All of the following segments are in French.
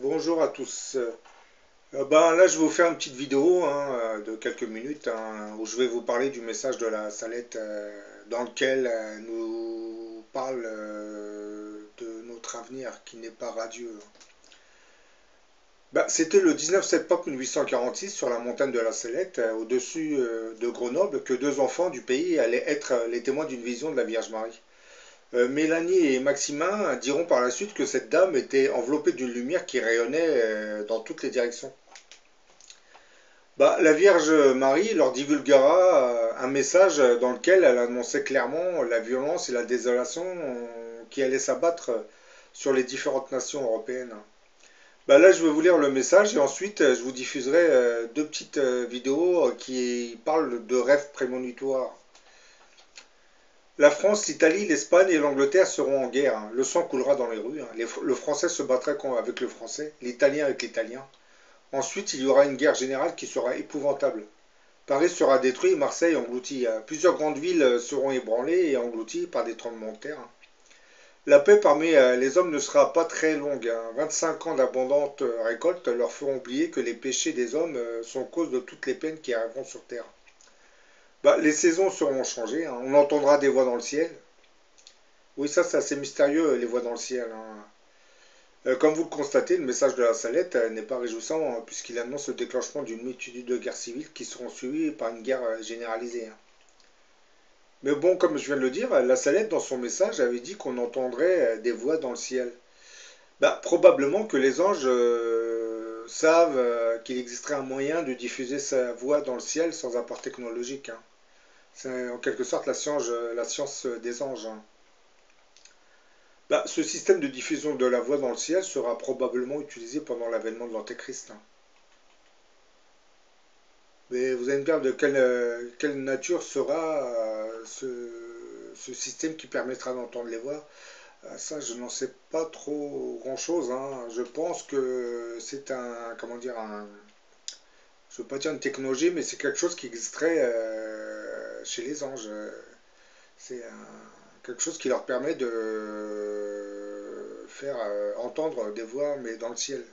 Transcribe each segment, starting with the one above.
Bonjour à tous. Là, je vais vous faire une petite vidéo de quelques minutes où je vais vous parler du message de la Salette dans lequel nous parle de notre avenir qui n'est pas radieux. C'était le 19 septembre 1846 sur la montagne de la Salette, au-dessus de Grenoble, que deux enfants du pays allaient être les témoins d'une vision de la Vierge Marie. Mélanie et Maximin diront par la suite que cette dame était enveloppée d'une lumière qui rayonnait dans toutes les directions. La Vierge Marie leur divulguera un message dans lequel elle annonçait clairement la violence et la désolation qui allaient s'abattre sur les différentes nations européennes. Là, je vais vous lire le message et ensuite je vous diffuserai deux petites vidéos qui parlent de rêves prémonitoires. La France, l'Italie, l'Espagne et l'Angleterre seront en guerre. Le sang coulera dans les rues. Le français se battra avec le français, l'italien avec l'italien. Ensuite, il y aura une guerre générale qui sera épouvantable. Paris sera détruit et Marseille englouti. Plusieurs grandes villes seront ébranlées et englouties par des tremblements de terre. La paix parmi les hommes ne sera pas très longue. 25 ans d'abondante récolte leur feront oublier que les péchés des hommes sont cause de toutes les peines qui arriveront sur terre. Les saisons seront changées. On entendra des voix dans le ciel. Oui, ça c'est assez mystérieux, les voix dans le ciel. Comme vous le constatez, le message de la Salette n'est pas réjouissant puisqu'il annonce le déclenchement d'une multitude de guerres civiles qui seront suivies par une guerre généralisée. Mais bon, comme je viens de le dire, la Salette dans son message avait dit qu'on entendrait des voix dans le ciel. Probablement que les anges savent qu'il existerait un moyen de diffuser sa voix dans le ciel sans apport technologique. C'est en quelque sorte la science des anges. Ce système de diffusion de la voix dans le ciel sera probablement utilisé pendant l'avènement de l'Antéchrist. Mais vous allez me dire de quelle nature sera ce système qui permettra d'entendre les voix. Ça, je n'en sais pas trop grand-chose. Je pense que c'est comment dire, je ne veux pas dire une technologie, mais c'est quelque chose qui existerait chez les anges. C'est quelque chose qui leur permet de faire entendre des voix, mais dans le ciel.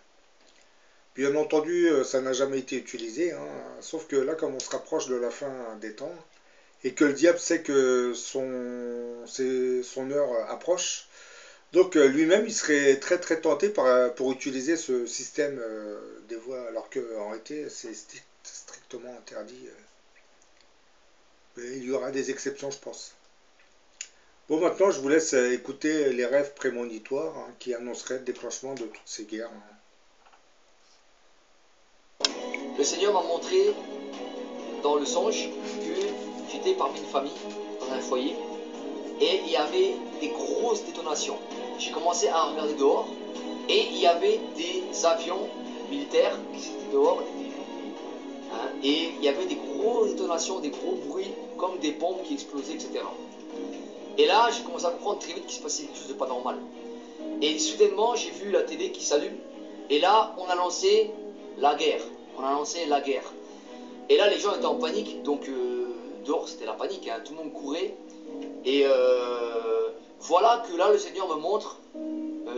Bien entendu, ça n'a jamais été utilisé, sauf que là, comme on se rapproche de la fin des temps, et que le diable sait que son heure approche, donc lui-même, il serait très très tenté pour utiliser ce système des voix, alors qu'en réalité, c'est strictement interdit. Mais il y aura des exceptions, je pense. Bon, maintenant, je vous laisse écouter les rêves prémonitoires qui annonceraient le déclenchement de toutes ces guerres. Le Seigneur m'a montré dans le songe que j'étais parmi une famille, dans un foyer, et il y avait des grosses détonations. J'ai commencé à regarder dehors, et il y avait des avions militaires qui étaient dehors, et il y avait des grosses détonations, des gros bruits, comme des bombes qui explosaient, etc. Et là, j'ai commencé à comprendre très vite qu'il se passait quelque chose de pas normal. Et soudainement, j'ai vu la télé qui s'allume, et là, on a lancé la guerre. On a lancé la guerre. Et là, les gens étaient en panique, donc dehors, c'était la panique, tout le monde courait. Et voilà que là, le Seigneur me montre,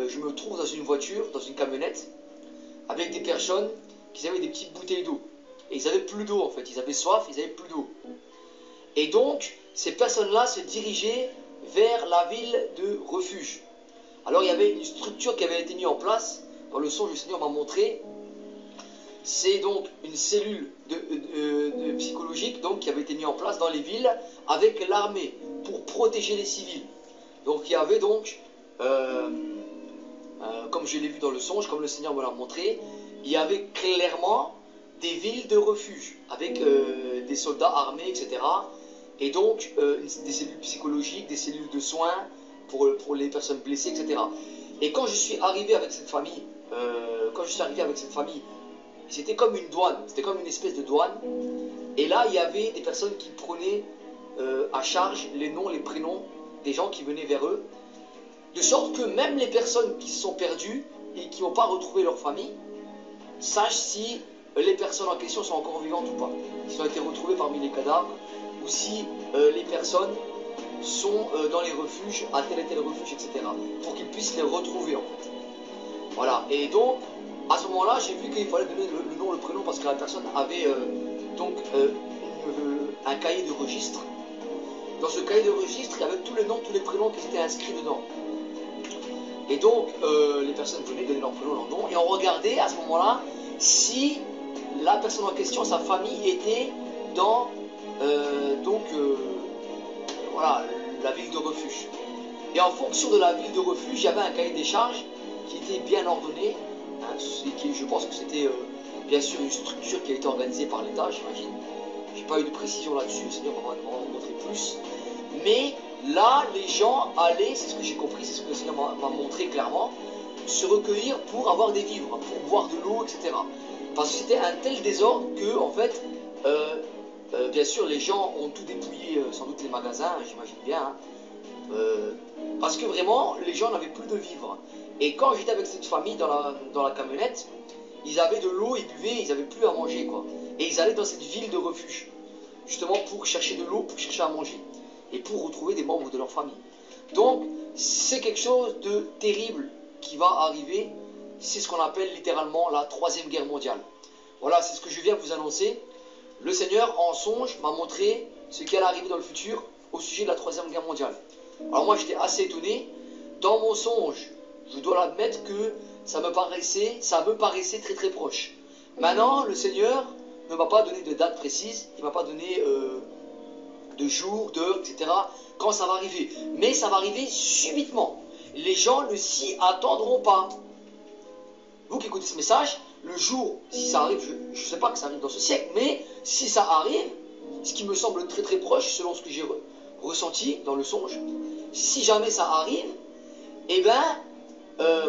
je me trouve dans une voiture, dans une camionnette, avec des personnes qui avaient des petites bouteilles d'eau. Et ils avaient plus d'eau en fait, ils avaient soif, ils avaient plus d'eau. Et donc, ces personnes-là se dirigeaient vers la ville de refuge. Alors, il y avait une structure qui avait été mise en place, dans le songe, le Seigneur m'a montré. C'est donc une cellule de psychologique donc, qui avait été mise en place dans les villes avec l'armée pour protéger les civils. Donc il y avait donc, comme je l'ai vu dans le songe, comme le Seigneur me l'a montré, il y avait clairement des villes de refuge avec des soldats armés, etc. Et donc des cellules psychologiques, des cellules de soins pour les personnes blessées, etc. Et quand je suis arrivé avec cette famille, c'était comme une douane, c'était comme une espèce de douane. Et là, il y avait des personnes qui prenaient à charge les noms, les prénoms des gens qui venaient vers eux. De sorte que même les personnes qui se sont perdues et qui n'ont pas retrouvé leur famille, sachent si les personnes en question sont encore vivantes ou pas. S'ils ont été retrouvés parmi les cadavres, ou si les personnes sont dans les refuges, à tel et tel refuge, etc. Pour qu'ils puissent les retrouver en fait. Voilà. Et donc, à ce moment-là, j'ai vu qu'il fallait donner le nom, le prénom, parce que la personne avait un cahier de registre. Dans ce cahier de registre, il y avait tous les noms, tous les prénoms qui étaient inscrits dedans. Et donc, les personnes venaient donner leur prénom, leur nom, et on regardait à ce moment-là si la personne en question, sa famille, était dans voilà, la ville de refuge. Et en fonction de la ville de refuge, il y avait un cahier des charges qui était bien ordonné. Hein, je pense que c'était bien sûr une structure qui a été organisée par l'État, j'imagine. J'ai pas eu de précision là-dessus, c'est-à-dire on va en montrer plus. Mais là, les gens allaient, c'est ce que j'ai compris, c'est ce que le Seigneur m'a montré clairement, se recueillir pour avoir des vivres, pour boire de l'eau, etc. Parce que c'était un tel désordre que, en fait, bien sûr, les gens ont tout dépouillé, sans doute les magasins, j'imagine bien. Hein, parce que vraiment, les gens n'avaient plus de vivres. Et quand j'étais avec cette famille dans la camionnette, ils avaient de l'eau, ils buvaient, ils n'avaient plus à manger, quoi. Et ils allaient dans cette ville de refuge, justement pour chercher de l'eau, pour chercher à manger. Et pour retrouver des membres de leur famille. Donc, c'est quelque chose de terrible qui va arriver. C'est ce qu'on appelle littéralement la Troisième Guerre mondiale. Voilà, c'est ce que je viens de vous annoncer. Le Seigneur, en songe, m'a montré ce qui allait arriver dans le futur au sujet de la Troisième Guerre mondiale. Alors moi, j'étais assez étonné. Dans mon songe, je dois l'admettre que ça me paraissait très très proche. Maintenant, le Seigneur ne m'a pas donné de date précise. Il ne m'a pas donné de jour, d'heure, etc. quand ça va arriver. Mais ça va arriver subitement. Les gens ne s'y attendront pas. Vous qui écoutez ce message, le jour, si ça arrive, je ne sais pas que ça arrive dans ce siècle, mais si ça arrive, ce qui me semble très très proche, selon ce que j'ai ressenti dans le songe, si jamais ça arrive, eh bien,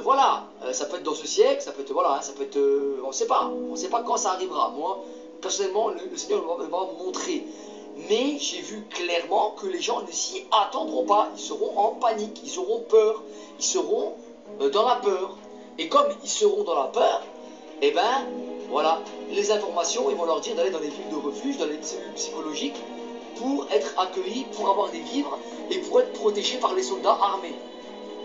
voilà, ça peut être dans ce siècle, ça peut être, voilà, ça peut être, on ne sait pas quand ça arrivera. Moi, personnellement, le Seigneur va me montrer. Mais j'ai vu clairement que les gens ne s'y attendront pas, ils seront en panique, ils auront peur, ils seront dans la peur. Et comme ils seront dans la peur, eh ben voilà, les informations, ils vont leur dire d'aller dans les villes de refuge, dans les cellules psychologiques, pour être accueillis, pour avoir des vivres et pour être protégés par les soldats armés.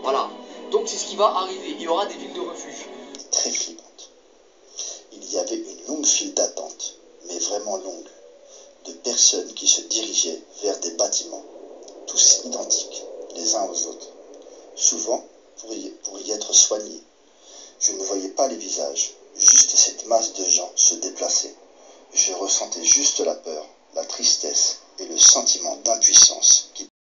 Voilà, donc c'est ce qui va arriver, il y aura des villes de refuge. Très flippante. Il y avait une longue file d'attente, mais vraiment longue, de personnes qui se dirigeaient vers des bâtiments, tous identiques, les uns aux autres, souvent pour y être soignés. Je ne voyais pas les visages, juste cette masse de gens se déplacer. Je ressentais juste la peur, la tristesse et le sentiment d'impuissance qui